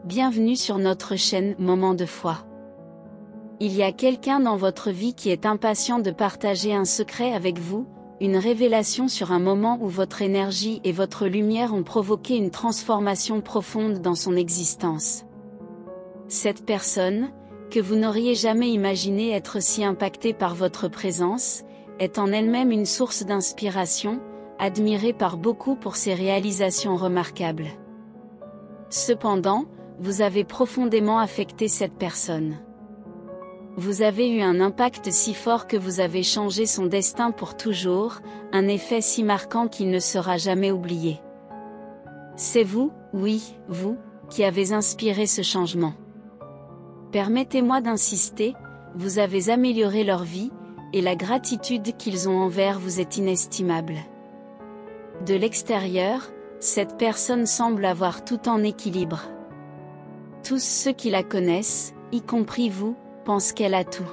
bienvenue sur notre chaîne Moment de foi. Il y a quelqu'un dans votre vie qui est impatient de partager un secret avec vous, une révélation sur un moment où votre énergie et votre lumière ont provoqué une transformation profonde dans son existence. Cette personne, que vous n'auriez jamais imaginé être si impactée par votre présence, est en elle-même une source d'inspiration, admirée par beaucoup pour ses réalisations remarquables. Cependant, vous avez profondément affecté cette personne. Vous avez eu un impact si fort que vous avez changé son destin pour toujours, un effet si marquant qu'il ne sera jamais oublié. C'est vous, oui, vous, qui avez inspiré ce changement. Permettez-moi d'insister, vous avez amélioré leur vie, et la gratitude qu'ils ont envers vous est inestimable. De l'extérieur, cette personne semble avoir tout en équilibre. Tous ceux qui la connaissent, y compris vous, pensent qu'elle a tout.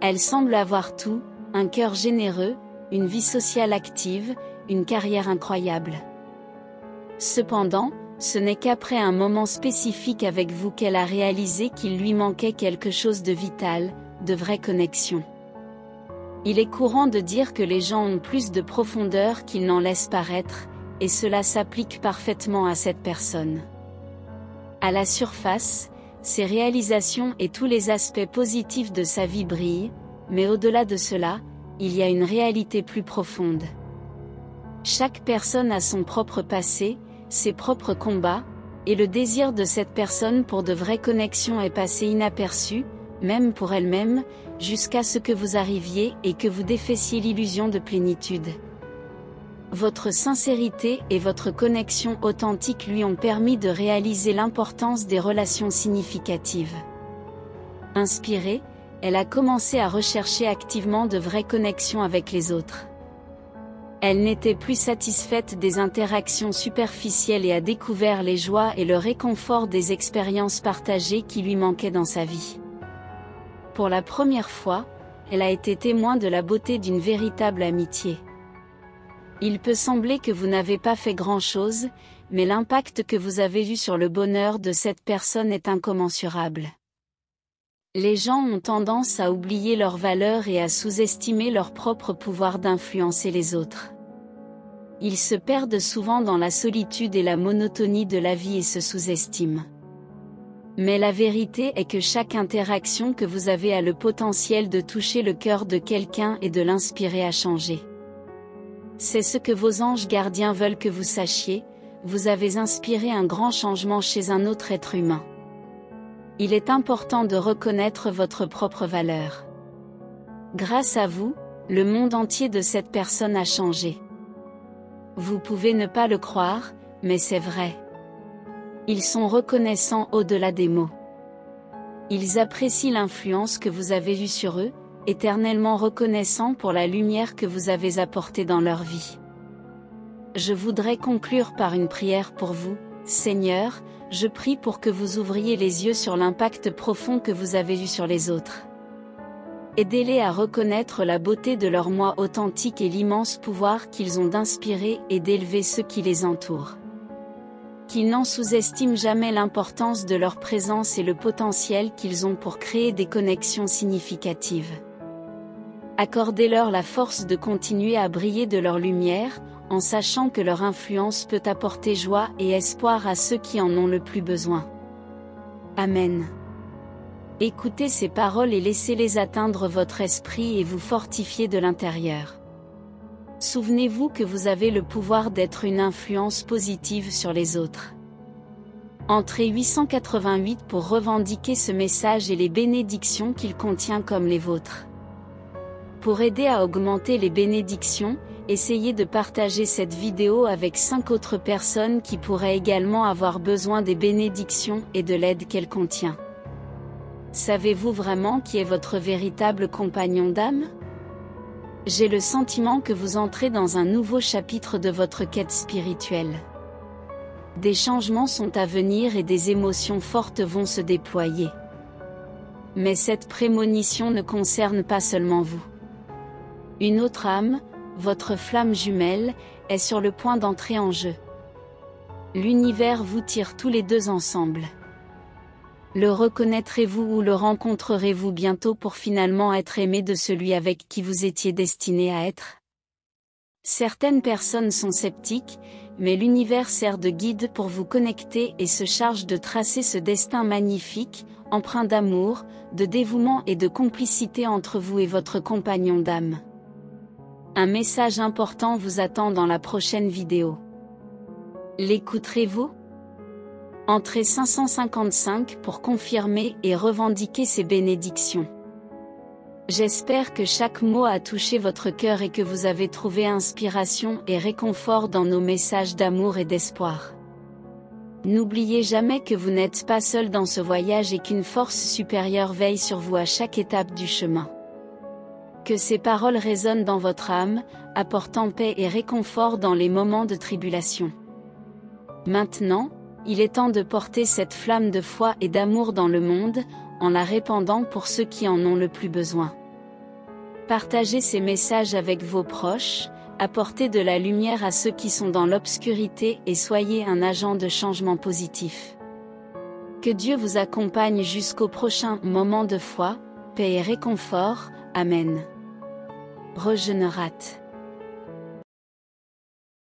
Elle semble avoir tout, un cœur généreux, une vie sociale active, une carrière incroyable. Cependant, ce n'est qu'après un moment spécifique avec vous qu'elle a réalisé qu'il lui manquait quelque chose de vital, de vraie connexion. Il est courant de dire que les gens ont plus de profondeur qu'ils n'en laissent paraître, et cela s'applique parfaitement à cette personne. À la surface, ses réalisations et tous les aspects positifs de sa vie brillent, mais au-delà de cela, il y a une réalité plus profonde. Chaque personne a son propre passé, ses propres combats, et le désir de cette personne pour de vraies connexions est passé inaperçu, même pour elle-même, jusqu'à ce que vous arriviez et que vous défaissiez l'illusion de plénitude. Votre sincérité et votre connexion authentique lui ont permis de réaliser l'importance des relations significatives. Inspirée, elle a commencé à rechercher activement de vraies connexions avec les autres. Elle n'était plus satisfaite des interactions superficielles et a découvert les joies et le réconfort des expériences partagées qui lui manquaient dans sa vie. Pour la première fois, elle a été témoin de la beauté d'une véritable amitié. Il peut sembler que vous n'avez pas fait grand-chose, mais l'impact que vous avez eu sur le bonheur de cette personne est incommensurable. Les gens ont tendance à oublier leurs valeurs et à sous-estimer leur propre pouvoir d'influencer les autres. Ils se perdent souvent dans la solitude et la monotonie de la vie et se sous-estiment. Mais la vérité est que chaque interaction que vous avez a le potentiel de toucher le cœur de quelqu'un et de l'inspirer à changer. C'est ce que vos anges gardiens veulent que vous sachiez, vous avez inspiré un grand changement chez un autre être humain. Il est important de reconnaître votre propre valeur. Grâce à vous, le monde entier de cette personne a changé. Vous pouvez ne pas le croire, mais c'est vrai. Ils sont reconnaissants au-delà des mots. Ils apprécient l'influence que vous avez eue sur eux, éternellement reconnaissants pour la lumière que vous avez apportée dans leur vie. Je voudrais conclure par une prière pour vous, Seigneur, je prie pour que vous ouvriez les yeux sur l'impact profond que vous avez eu sur les autres. Aidez-les à reconnaître la beauté de leur moi authentique et l'immense pouvoir qu'ils ont d'inspirer et d'élever ceux qui les entourent. Qu'ils n'en sous-estiment jamais l'importance de leur présence et le potentiel qu'ils ont pour créer des connexions significatives. Accordez-leur la force de continuer à briller de leur lumière, en sachant que leur influence peut apporter joie et espoir à ceux qui en ont le plus besoin. Amen. Écoutez ces paroles et laissez-les atteindre votre esprit et vous fortifier de l'intérieur. Souvenez-vous que vous avez le pouvoir d'être une influence positive sur les autres. Entrez 888 pour revendiquer ce message et les bénédictions qu'il contient comme les vôtres. Pour aider à augmenter les bénédictions, essayez de partager cette vidéo avec 5 autres personnes qui pourraient également avoir besoin des bénédictions et de l'aide qu'elle contient. Savez-vous vraiment qui est votre véritable compagnon d'âme ? J'ai le sentiment que vous entrez dans un nouveau chapitre de votre quête spirituelle. Des changements sont à venir et des émotions fortes vont se déployer. Mais cette prémonition ne concerne pas seulement vous. Une autre âme, votre flamme jumelle, est sur le point d'entrer en jeu. L'univers vous tire tous les deux ensemble. Le reconnaîtrez-vous ou le rencontrerez-vous bientôt pour finalement être aimé de celui avec qui vous étiez destiné à être? Certaines personnes sont sceptiques, mais l'univers sert de guide pour vous connecter et se charge de tracer ce destin magnifique, empreint d'amour, de dévouement et de complicité entre vous et votre compagnon d'âme. Un message important vous attend dans la prochaine vidéo. L'écouterez-vous? Entrez 555 pour confirmer et revendiquer ces bénédictions. J'espère que chaque mot a touché votre cœur et que vous avez trouvé inspiration et réconfort dans nos messages d'amour et d'espoir. N'oubliez jamais que vous n'êtes pas seul dans ce voyage et qu'une force supérieure veille sur vous à chaque étape du chemin. Que ces paroles résonnent dans votre âme, apportant paix et réconfort dans les moments de tribulation. Maintenant, il est temps de porter cette flamme de foi et d'amour dans le monde, en la répandant pour ceux qui en ont le plus besoin. Partagez ces messages avec vos proches, apportez de la lumière à ceux qui sont dans l'obscurité et soyez un agent de changement positif. Que Dieu vous accompagne jusqu'au prochain moment de foi, paix et réconfort. Amen. Regenerat.